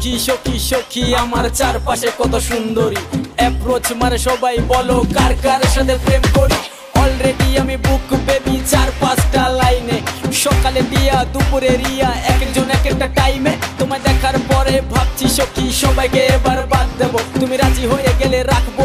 সখী সখী সখী আমার চারপাশে কত সুন্দরী, অ্যাপ্রোচ মারে সবাই বলো কার কার সাথে প্রেম করি। অলরেডি আমি বুক বেবি 4-5টা লাইনে, সকালে দিয়া দুপুরে রিয়া, একজন এক একটা টাইমে। তোমায় দেখার পরে ভাবছি সখী সবাইকে এবার বাদ দেবো, তুমি রাজি হয়ে গেলে রাখবো